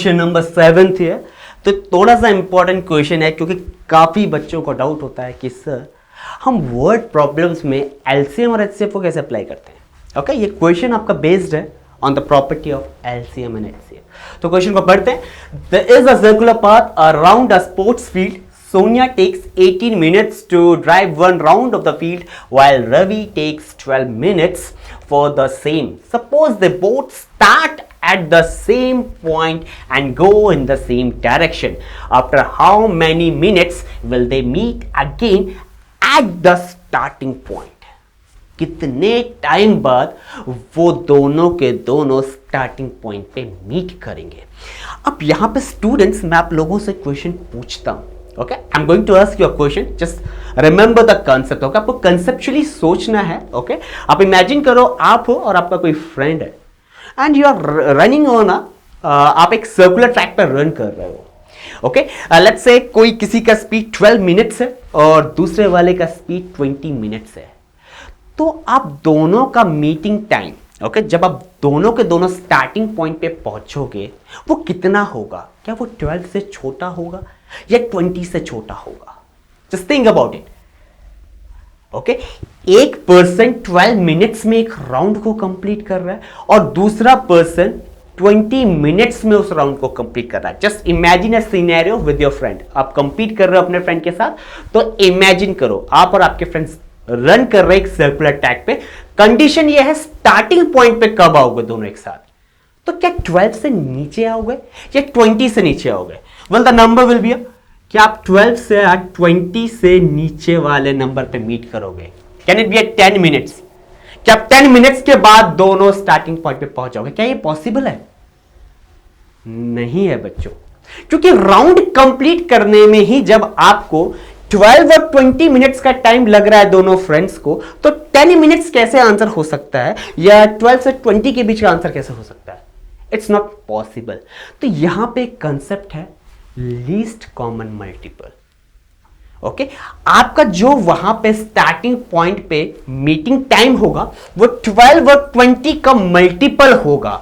Question number 7 है। तो थोड़ा सा इंपॉर्टेंट क्वेश्चन है क्योंकि काफी बच्चों को डाउट होता है कि सर हम वर्ड प्रॉब्लम्स में एलसीएम और एचसीएफ को कैसे अप्लाई करते हैं। ओके, ये क्वेश्चन आपका बेस्ड है on the property of LCM and HCF. तो क्वेश्चन को पढ़ते हैं। There is a circular path around a sports field. Sonia takes 18 minutes to drive one round of the field while Ravi takes 12 minutes for the same. Suppose they both start at the same point and go in the same direction. After how many minutes will they meet again at the starting point? कितने time बाद वो दोनों के दोनों starting point पे meet करेंगे। अब यहां पे स्टूडेंट्स, मैं आप लोगों से क्वेश्चन पूछता हूं। Okay, I am going to ask your question, just remember the concept. Okay, आपको कंसेप्चुअली सोचना है। ओके, आप इमेजिन करो आप हो और आपका कोई फ्रेंड है and you are running on आप एक सर्कुलर ट्रैक पर रन कर रहे हो। ओके, लेट्स से कोई किसी का स्पीड 12 मिनट्स है और दूसरे वाले का स्पीड 20 मिनट्स है। तो आप दोनों का मीटिंग टाइम, ओके, जब आप दोनों के दोनों स्टार्टिंग पॉइंट पे पहुंचोगे वो कितना होगा? क्या वो 12 से छोटा होगा या 20 से छोटा होगा? Just think about it. Okay, एक पर्सन 12 मिनट्स में एक राउंड को कंप्लीट कर रहा है और दूसरा पर्सन 20 मिनट्स में उस राउंड को कंप्लीट कर रहा है। Just imagine a scenario with your friend. आप कंपीट कर रहे हो अपने फ्रेंड के साथ, तो इमेजिन करो आप और आपके फ्रेंड्स रन कर रहे एक सर्कुलर ट्रैक पे। कंडीशन ये है स्टार्टिंग पॉइंट पे कब आओगे दोनों एक साथ? तो क्या 12 से नीचे आओगे या 20 से नीचे आओगे? Well, the number will be क्या आप 12 से या 20 से नीचे वाले नंबर पे मीट करोगे? Can it be 10 minutes? क्या आप 10 मिनट्स के बाद दोनों स्टार्टिंग पॉइंट पे पहुंच जाओगे? क्या ये पॉसिबल है? नहीं है बच्चों, क्योंकि राउंड कंप्लीट करने में ही जब आपको 12 और 20 मिनट्स का टाइम लग रहा है दोनों फ्रेंड्स को, तो 10 मिनट्स कैसे आंसर हो सकता है या 12 से 20 के बीच का आंसर कैसे हो सकता है? It's not possible. तो यहां पे एक कंसेप्ट है लीस्ट कॉमन मल्टीपल। ओके, आपका जो वहां पे स्टार्टिंग पॉइंट पे मीटिंग टाइम होगा वो 12 और 20 का मल्टीपल होगा।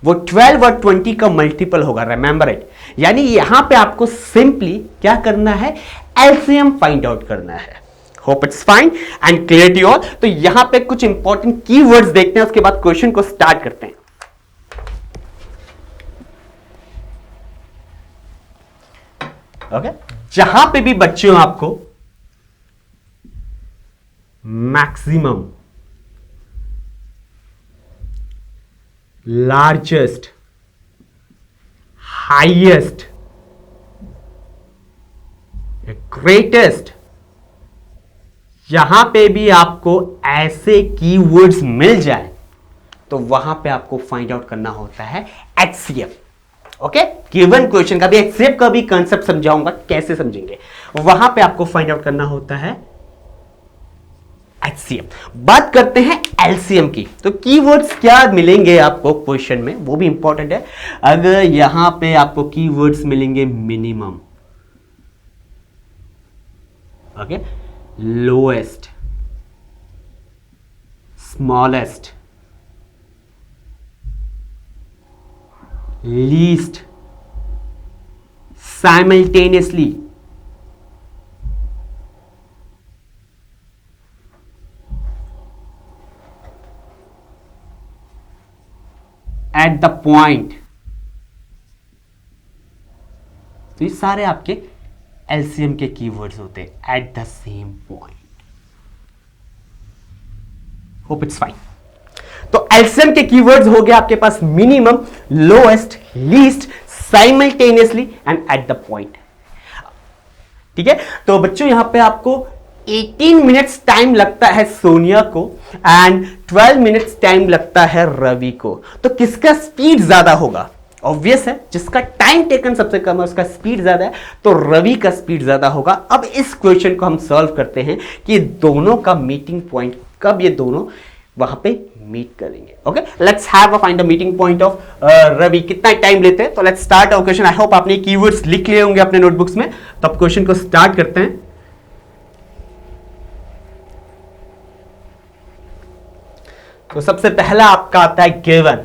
वो 12 और 20 का मल्टीपल होगा, रिमेंबर इट। यानी यहां पे आपको सिंपली क्या करना है? एलसीएम फाइंड आउट करना है। Hope it's fine and clear to you all. तो यहां पे कुछ इंपॉर्टेंट कीवर्ड्स देखते हैं, उसके बाद क्वेश्चन को स्टार्ट करते हैं। ओके, जहां पे भी बच्चों आपको मैक्सिमम, लार्जेस्ट, हाईएस्ट, ग्रेटेस्ट, यहां पे भी आपको ऐसे कीवर्ड्स मिल जाए तो वहां पे आपको फाइंड आउट करना होता है एचसीएफ। ओके, गिवन क्वेश्चन का भी एचसीएफ का भी कंसेप्ट समझाऊंगा, कैसे समझेंगे। वहां पे आपको फाइंड आउट करना होता है एचसीएफ। बात करते हैं एलसीएम की। तो कीवर्ड्स क्या मिलेंगे आपको क्वेश्चन में, वो भी इंपॉर्टेंट है। अगर यहां पे आपको कीवर्ड्स मिलेंगे minimum, okay, lowest, smallest, least, simultaneously, at the point, तो ये सारे आपके एलसीएम के कीवर्ड्स होते हैं। At the same point. Hope it's fine. तो एलसीएम के कीवर्ड्स हो गए आपके पास minimum, lowest, least, simultaneously and at the point. ठीक है, तो बच्चों यहां पे आपको 18 मिनट्स टाइम लगता है सोनिया को एंड 12 मिनट्स टाइम लगता है रवि को। तो किसका स्पीड ज्यादा होगा? ऑब्वियस है, जिसका टाइम टेकन सबसे कम है उसका स्पीड ज्यादा है, तो रवि का स्पीड ज्यादा होगा। अब इस क्वेश्चन को हम सॉल्व करते हैं कि दोनों का मीटिंग पॉइंट कब ये दोनों वहां पे मीट करेंगे। Okay, let's have a find the meeting point of Ravi. कितना टाइम लेते हैं? तो let's start our question. I hope आपने कीवर्ड्स लिख लिए होंगे अपने नोटबुक्स में। तो अब क्वेश्चन को स्टार्ट करते हैं। तो सबसे पहला आपका आता है given.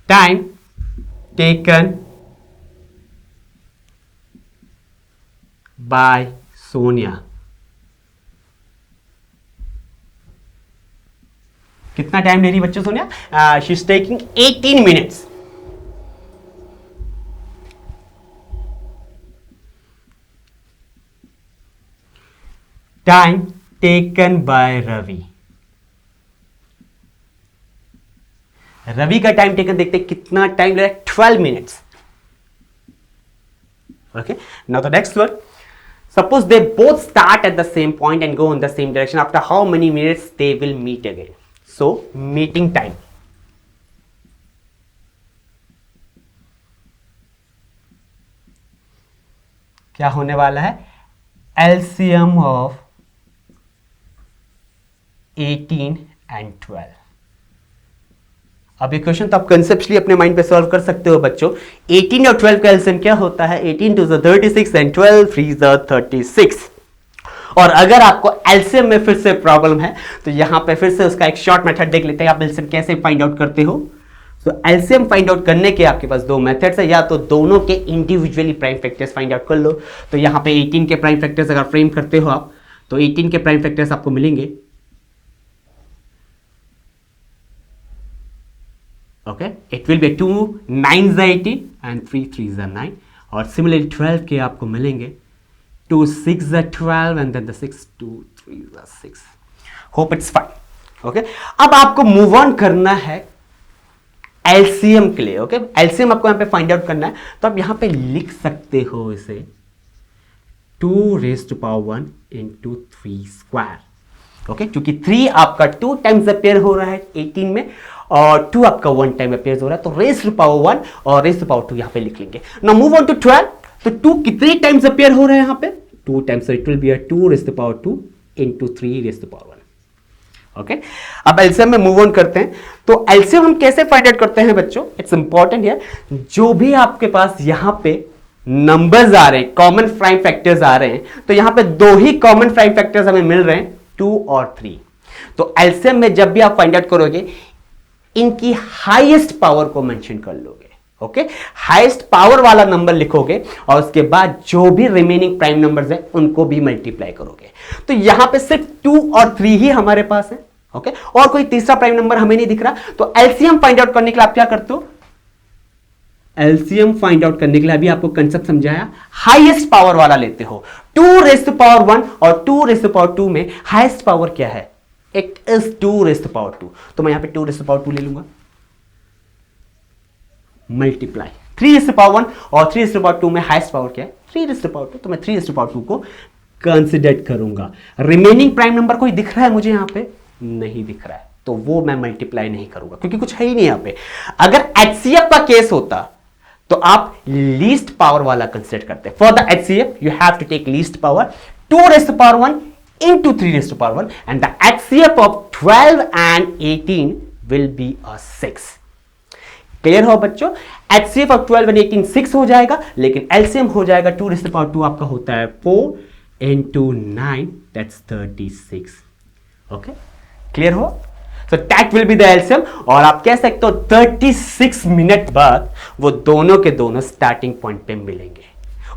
Time taken by Sonia. कितना टाइम ले रही बच्चों Sonia? She is taking 18 minutes. Time taken by Ravi. Ravi का टाइम टेकन देखते हैं कितना टाइम लगा, 12 minutes. Okay, now the next one, suppose they both start at the same point and go in the same direction, after how many minutes they will meet again? So meeting time, क्या होने वाला है? LCM of 18 and 12। अब ये question तो आप conceptually अपने mind पे सॉल्व कर सकते हो बच्चों। 18 और 12 का एलसीएम क्या होता है? 18 2 36 एंड 12 3 36। और अगर आपको एलसीएम में फिर से प्रॉब्लम है तो यहां पे फिर से उसका एक शॉर्ट मेथड देख लेते हैं, आप एलसीएम कैसे फाइंड आउट करते हो। तो एलसीएम फाइंड आउट करने के आपके पास दो मेथड्स है, या तो दोनों के individually prime factors find out कर लो। तो यहां पे 18 के प्राइम फैक्टर्स अगर फ्रेम करते हो आप, तो 18 के प्राइम फैक्टर्स आपको मिलेंगे। Okay, it will B 2 9 18 and 3 3 9। और सिमिलरली 12 के आपको मिलेंगे 2 6 12 and then the 6 2 3 6। Hope it's fine. Okay, अब आपको मूव ऑन करना है एलसीएम के लिए। ओके, एलसीएम आपको यहां पे फाइंड आउट करना है, तो आप यहां पे लिख सकते हो इसे 2 raised to power 1 into 3 square. Okay, क्योंकि 3 आपका 2 टाइम्स अपेयर हो रहा है 18 में और 2 आपका 1 टाइम अपेयर हो रहा है, तो रेज टू पावर 1 और रेज टू पावर 2 यहां पे लिख लेंगे। Now move on to 12। तो 2 कितने टाइम्स अपेयर हो रहे हैं यहां पे? 2 times, so it will be a 2 raise to power 2 into 3 raise to power 1। Okay, अब एलसीएम में मूव ऑन करते हैं। तो एलसीएम हम कैसे फाइंड आउट करते हैं बच्चों? इट्स इंपॉर्टेंट है, जो भी आपके पास यहां पे नंबर्स आ रहे हैं, कॉमन प्राइम फैक्टर्स आ रहे हैं, तो यहां पे दो ही कॉमन प्राइम फैक्टर्स हमें मिल रहे हैं, 2 और 3। तो एलसीएम में जब भी आप फाइंड आउट करोगे, इनकी हाईएस्ट पावर को मेंशन कर लोगे। ओके, हाईएस्ट पावर वाला नंबर लिखोगे और उसके बाद जो भी रिमेनिंग प्राइम नंबर्स हैं उनको भी मल्टीप्लाई करोगे। तो यहां पे सिर्फ 2 और 3 ही हमारे पास है। ओके, और कोई तीसरा प्राइम नंबर हमें नहीं दिख रहा। तो एलसीएम फाइंड आउट करने के लिए आप क्या करते हो? एलसीएम फाइंड आउट करने के लिए अभी आपको कंसेप्ट समझाया, हाईएस्ट पावर वाला लेते हो। 2 रेज़ टू पावर 1 और 2 रेज़ टू पावर 2 में हाईएस्ट पावर क्या है? It is 2 raise to power 2। तो मैं यहां पे 2 रेज़ टू पावर 2 ले लूंगा, मल्टीप्लाई 3 रेज़ टू पावर 1 और 3 रेज़ टू पावर 2 में हाईएस्ट पावर क्या है? 3 रेज़ टू पावर 2। तो मैं 3 रेज़ टू पावर 2 को कंसिडर करूंगा। रिमेनिंग प्राइम नंबर कोई दिख रहा है मुझे यहां पे? नहीं दिख रहा है, तो वो मैं मल्टीप्लाई नहीं करूंगा क्योंकि कुछ है ही नहीं यहां पे। अगर एचसीएफ का केस होता तो आप लीस्ट पावर वाला कंसिडर करते। For the HCF you have to take least power 2 raise to power 1 into 3 raised to power 1 and the HCF of 12 and 18 will be a 6। Clear हो बच्चों? HCF of 12 and 18 6 हो जाएगा, लेकिन LCM हो जाएगा 2 raised to power 2 आपका होता है 4 into 9 that's 36। ओके, क्लियर हो? So that will be the LCM और आप कह सकते हो 36 मिनट बाद वो दोनों के दोनों स्टार्टिंग पॉइंट पे मिलेंगे।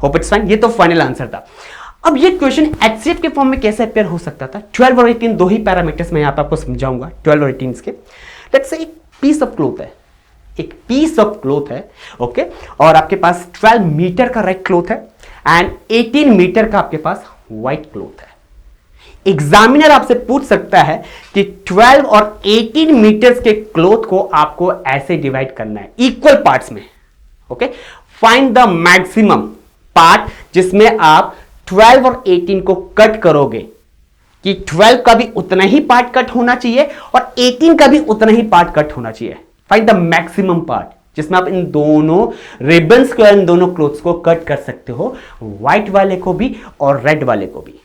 Hope it's fine. ये तो फाइनल आंसर था। अब ये क्वेश्चन एचसीएफ के फॉर्म में कैसे अपेयर हो सकता था? 12 और 18 दो ही पैरामीटर्स मैं यहां पे आपको समझाऊंगा, 12 और 18 के। लेट्स से एक पीस ऑफ क्लॉथ है, एक पीस ऑफ क्लॉथ है। ओके, और आपके पास 12 मीटर का रेड क्लॉथ है एंड 18 मीटर का आपके पास व्हाइट क्लॉथ है। एग्जामिनर आपसे पूछ सकता है कि 12 और 18 मीटर्स के क्लॉथ को आपको ऐसे डिवाइड करना है इक्वल पार्ट्स में। Okay, find the maximum part जिसमें आप 12 और 18 को कट करोगे, कि 12 का भी उतना ही पार्ट कट होना चाहिए और 18 का भी उतना ही पार्ट कट होना चाहिए। फाइंड द मैक्सिमम पार्ट जिसमें आप इन दोनों रिबन्स को, इन दोनों क्लोथ्स को कट कर सकते हो, व्हाइट वाले को भी और रेड वाले को भी।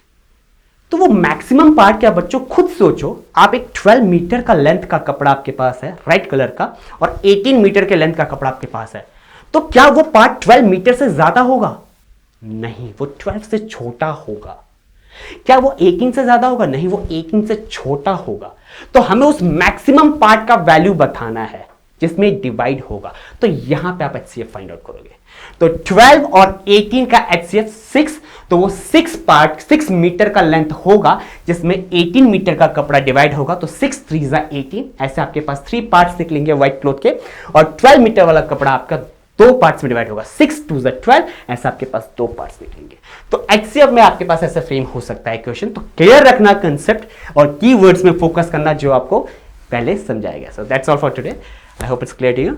तो वो मैक्सिमम पार्ट क्या बच्चों? खुद सोचो। आप एक 12 मीटर का लेंथ का कपड़ा आपके पास है रेड कलर का और 18 मीटर के लेंथ का कपड़ा आपके पास है, तो क्या वो पार्ट 12 मीटर से ज्यादा होगा? नहीं, वो 12 से छोटा होगा। क्या वो 18 से ज्यादा होगा? नहीं, वो 18 से छोटा होगा। तो हमें उस मैक्सिमम पार्ट का वैल्यू बताना है जिसमें डिवाइड होगा, तो यहां पे आप HCF फाइंड आउट करोगे। तो 12 और 18 का HCF 6, तो वो 6 मीटर का लेंथ होगा जिसमें 18 मीटर का कपड़ा डिवाइड होगा, तो 6 3 जा 18, ऐसे आपके पास 3 पार्ट्स निकलेंगे व्हाइट क्लॉथ के, और 12 मीटर वाला कपड़ा आपका 2 पार्ट्स में डिवाइड होगा, 6 2 जा 12, ऐसे आपके पास 2 पार्ट्स निकलेंगे। तो HCF में आपके पास ऐसा फ्रेम हो सकता है क्वेश्चन। तो क्लियर रखना कंसेप्ट और कीवर्ड्स में फोकस करना जो आपको पहले समझाया गया। So that's all for today, I hope it's clear to you.